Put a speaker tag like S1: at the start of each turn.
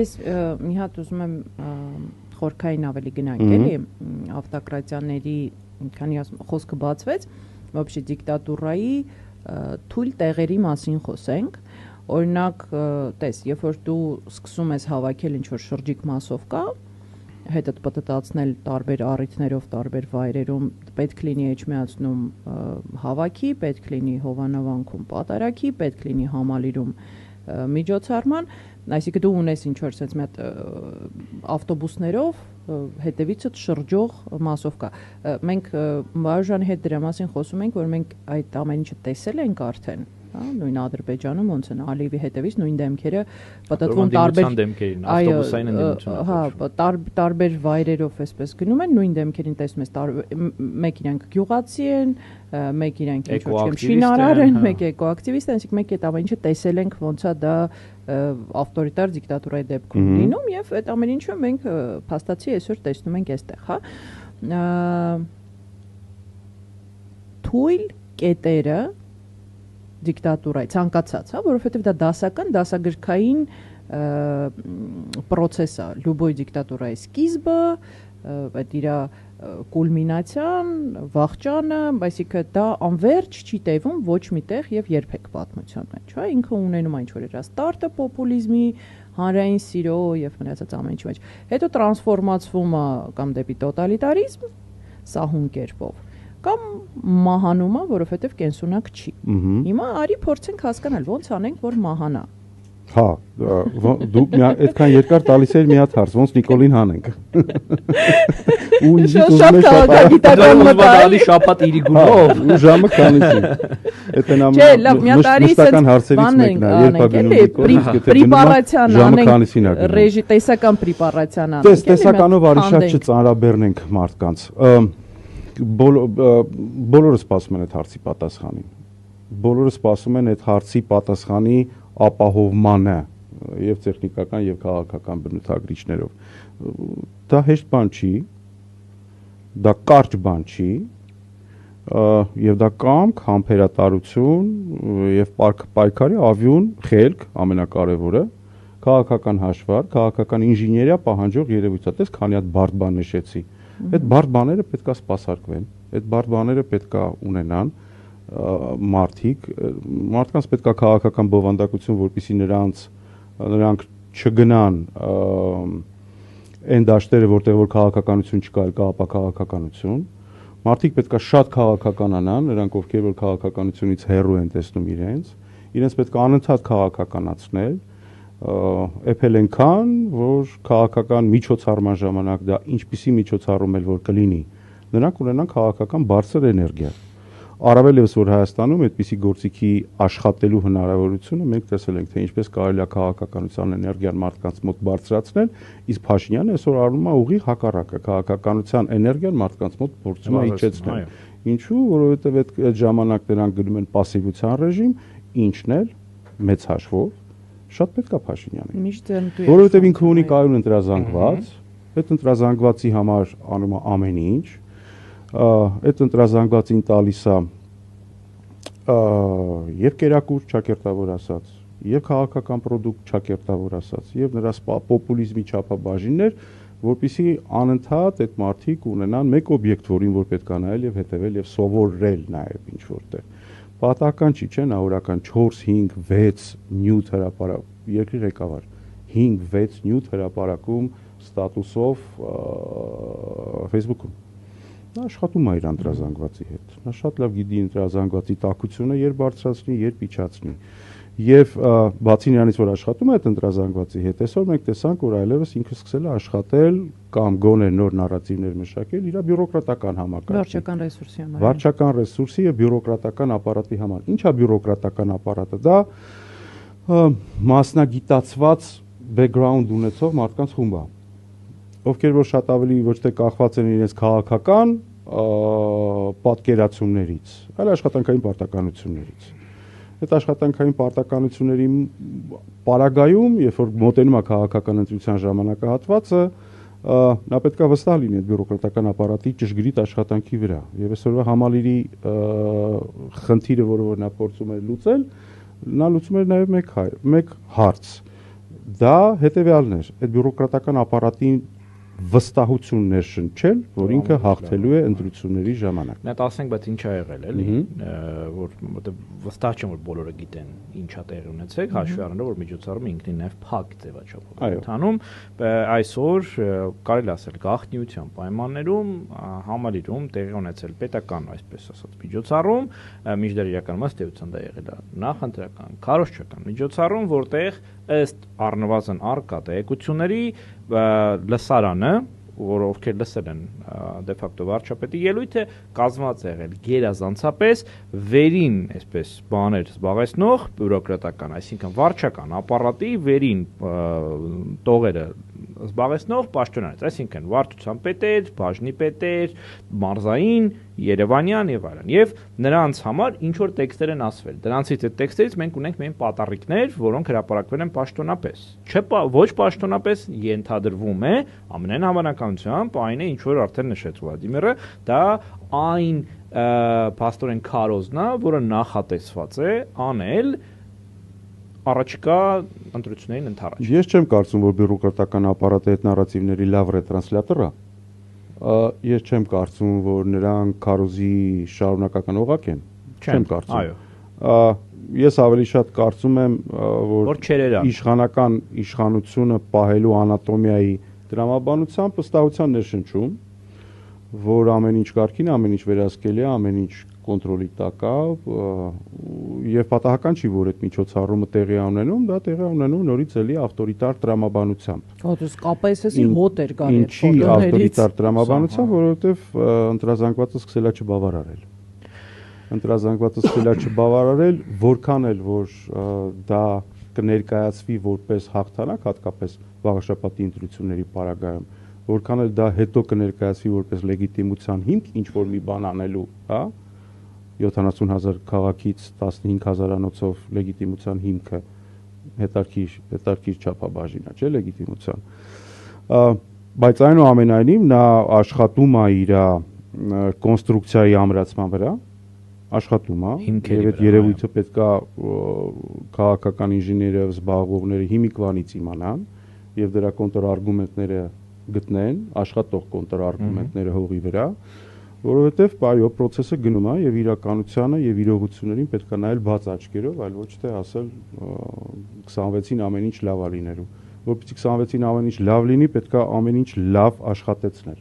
S1: Ես մի հատ ուզում եմ խորքային ավելի գնանք էլի ավտոկրատիաների, քանի խոսքը բացվեց, вообще դիկտատուրայի թույլ տեղերի մասին խոսենք, օրինակ, տես, երբ որ դու սկսում ես հավաքել ինչ-որ շրջիկ մասովկա, հետդ պտտացնել տարբեր առիթներով, տարբեր վայրերում, պետք լինի էջմիածնում հավաքի, պետք լինի հովանավանքում պատարակի, պետք լինի համալիրում միջոցառման, այսինքն դու ունես ինչ-որ sense մի հատ ավտոբուսներով հետևիցդ շրջող մասովկա։ Մենք Մարժանի հետ դրա մասին խոսում ենք, որ մենք այդ ամեն ինչը տեսել ենք արդեն, նույն Ադրբեջանում ոնց են Ալիևի հետևից նույն դեմքերը պատտվում տարբեր վայրերով էսպես գնում են, նույն դեմքերին տեսնում ես մեկ իրանք գյուղացի են, մեկ իրանք ինչ-որ շինարար են, մեկ էկոակտիվիստ են, այսինքն մենք այդ ամեն ինչը տեսել ենք ոնց է դա ավտորիտար դիկտատուրայի դեպքում լինում եւ այդ ամեն ինչը մենք փաստացի այսօր տեսնում ենք այստեղ, հա։ Թույլ կետերը դիկտատուրայի ցանկացած, հա, որովհետև դա դասագրքային process է, любой դիկտատուրայի սկիզբը, այդ իր կուլմինացիան, վախճանը, այսինքն դա անverջ չի տևում ոչ միտեղ եւ երբեք պատմության մեջ, հա, ինքը ունենում է ինչ-որ իր ստարտը պոպուլիզմի, հանրային սիրո եւ մնացած ամեն ինչի մեջ։ Հետո տրանսֆորմացվում է կամ դեպի տոտալիտարիզմ, սահուն կերպով կամ մահանում է, որովհետև կենսունակ չի։ Հիմա արի փորձենք հասկանալ ոնց անենք, որ մահանա։
S2: Հա, դուք այդքան երկար տալիս եք մի հատ հարց, ոնց Նիկոլին հանենք։ Ու ինձ ուզում
S3: եք շապատ իրի գունով,
S2: ու ժամը քանից է։ Այդ են ամենամշտական հարցերից մեկն է, երբ ագնում
S1: պրիպարացիան անենք, ռեժի տեսական պրիպարացիան անենք։
S2: Տեսականով արի շատ չծանրաբեռնենք մարդկանց։ Բոլորը սպասում են այդ հարցի պատասխանին։ Բոլորը սպասում են այդ հարցի պատասխանի ապահովմանը եւ տեխնիկական եւ քաղաքական բնութագրիչներով։ Դա հեշտ բան չի, դա կարճ բան չի, եւ դա կամք, համբերատարություն եւ պայքարի ավյուն խելք ամենակարևորը, քաղաքական հաշվար, քաղաքական ինժեներիա պահանջող երևույթ է։ Տես քանի հատ բարդ բան նշեցի։ Այդ բարդ բաները պետքա սպասարկվեն, այդ բարդ բաները պետքա ունենան մարդկանց պետքա քաղաքական բովանդակություն, որպեսզի նրանք չգնան այն դաշտերը, որտեղ որ քաղաքականություն չկա, կա ապա քաղաքականություն։ Մարդիկ պետքա շատ քաղաքականանան, նրանք ովքեր որ քաղաքականությունից հեռու են տեսնում իրենց պետքա անընդհատ քաղաքականացնել, էփել ենքան, որ քաղաքական միջոցառման ժամանակ դա ինչպիսի միջոցառում էլ որ կլինի, նրանք ունենան քաղաքական բարձր էներգիա։ Առավել եւս որ Հայաստանում այդպիսի գործիքի աշխատելու հնարավորությունը մենք տեսել ենք, թե ինչպես կարելի է քաղաքականության էներգիան մարդկանց մոտ բարձրացնել, իսկ Փաշինյանը այսօր արվում է ուղիղ հակառակը, քաղաքականության էներգիան մարդկանց մոտ փորձում է իջեցնել։ Ինչու՞, որովհետեւ այդ ժամանակ նրանք գնում են պասիվության ռեժիմ, ինչն էլ մեծ հաշվով շատ պետք է Փաշինյանին։ Որովհետև ինքը ունի կայուն ընտրազանգված, այդ ընտրազանգվածի համար անում է ամեն ինչ, այդ ընտրազանգվածին տալիս է եւ կերակուր ճակերտավոր ասած, եւ քաղաքական պրոդուկտ ճակերտավոր ասած, եւ նրա պոպուլիզմի չափաբաժիններ, որպեսզի անընդհատ այդ մարդիկ ունենան մեկ օբյեկտ, որին որ պետք է նայել եւ հետեւել եւ սովորել նաեւ ինչ որտեղ։ Պատահական չի, չէ՞, նահորական 4, 5, 6 նյութ հրապարակ, երկրի ղեկավար 5-6 նյութ հրապարակում ստատուսով Facebook-ում։ Նա աշխատում է իր ընտրազանգվածի հետ։ Նա շատ լավ գիտի ընտրազանգվածի տաքությունը երբ բարձրացնի, երբ իջացնի։ Եվ բացի նրանից, որ աշխատում է այդ ընտրազանգվածի հետ, այսօր մենք տեսանք, որ այլևս ինքը սկսել է աշխատել կամ գոնե նոր նարատիվներ մշակել իր բյուրոկրատական համակարգի։ Վարչական ռեսուրսի եւ բյուրոկրատական ապարատի համար։ Ինչ է բյուրոկրատական ապարատը։ Դա մասնագիտացված բեքգրաունդ ունեցող մարդկանց խումբ է, ովքեր որ շատ ավելի ոչ թե կախված են իրենց քաղաքական պատկերացումներից, այլ աշխատանքային պարտականություններից։ Այդ աշխատանքային պարտականությունների պարագայում, երբ որ մոտենում է քաղաքական ընտրության ժամանակահատվածը, նա պետք է վստահ լինի այդ բյուրոկրատական ապարատի ճշգրիտ աշխատանքի վրա։ Եվ այսօրվա համալիրի խնդիրը, որը որ նա փորձում է լուծել, նա լուծում էր նաև մեկ հարց։ դա հետեւյալն էր, այդ բյուրոկրատական ապարատին վստահություն ներշնչել, որ ինքը հաղթելու է ընտրությունների ժամանակ։
S3: Նա ասենք, բայց ինչ ա եղել, էլի, որ վստահ չեմ, որ բոլորը գիտեն ինչա տեղի ունեցել, հաշվի առնելով, որ միջոցառումը ինքնին նաև փակ ձևաչափով է ընթանում, այսօր կարելի ասել գաղտնիության պայմաններում համալիրում տեղի ունեցել պետական, այսպես ասած, միջոցառում, մինչդեռ իրականում ըստ էության դա եղել է նախընտրական, քարոզչական միջոցառում, որտեղ ըստ առնվազն առկա տեղեկությունների լսարանը, որ ովքեր լսել են դե ֆակտո վարչապետի ելույթը, կազմված եղել գերազանցապես վերին, այսպես բաներ զբաղեցնող բյուրոկրատական, այսինքն վարչական ապարատի վերին տողերը զբաղեցնող պաշտոնյաներ, այսինքն վարչության պետեր, բաժնի պետեր, մարզային, Երևանյան եւ այլն։ Եվ նրանց համար ինչ որ տեքստեր են ասվել։ Դրանցից այդ տեքստերից մենք ունենք միայն պատառիկներ, որոնք հրապարակվել են պաշտոնապես։ Ոչ պաշտոնապես ենթադրվում է, ամենայն հավանականությամբ այն է, ինչ որ արդեն նշեց Վլադիմիրը, դա այն փաստորեն քարոզն է, որը նախատեսված է անել առաջիկա ընտրություններին ընդառաջ։
S2: Ես չեմ կարծում, որ բյուրոկրատական ապարատը այդ նարատիվների լավ ռետրանսլատոր է։ Ես չեմ կարծում, որ նրանք քարոզի շարունակական օղակ են։ Չեմ կարծում։
S3: Այո։
S2: Ես ավելի շատ կարծում եմ, որ իշխանական իշխանությունը պահելու անատոմիայի դրամաբանությամբ վստահության ներշնչում, որ ամեն ինչ կարգին, ամեն ինչ վերահսկելի է, ամեն ինչ կոնտրոլի տակ է, եւ պատահական չի, որ այդ միջոցառումը տեղի ունենում, դա տեղի ունենում նորից էլի ավտորիտար դրամաբանությամբ։
S1: Ո՞տես KPSS-ի հոտ էր գալի այդ
S2: ֆոտոներից։ Ինչի ավտորիտար դրամաբանությամբ, որովհետեւ ընտրազանգվածը սկսել է չբավարարել։ Ընտրազանգվածը սկսել է չբավարարել, որքան էլ որ դա կներկայացվի որպես հաղթանակ, հատկապես վաղաշաբաթի ընտրությունների պարագայում, որքան էլ դա հետո կներկայացվի որպես լեգիտիմության հիմք ինչ որ մի բան անելու, հա, 70,000 քաղաքից 15,000-անոցով լեգիտիմության հիմքը հետարքիր չափաբաժին է, չէ, լեգիտիմության։ Բայց այնուամենայնիվ նա աշխատում է իր կոնստրուկցիայի ամրացման վրա, աշխատում է, եւ այդ երևույթը պետքա քաղաքական ինժեներիայով զբաղվողները հիմիկվանից իմանան եւ դրա կոնտրարգումենտները գտնեն, աշխատող կոնտրարգումենտները հողի վրա, որովհետեւ այո, process-ը գնում է եւ իրականությանը եւ իրողություններին պետք է նայել բաց աչքերով, այլ ոչ թե ասել 26-ին ամեն ինչ լավ է լինելու։ Որպեսզի 26-ին ամեն ինչ լավ լինի, պետք է ամեն ինչ լավ աշխատեցնել։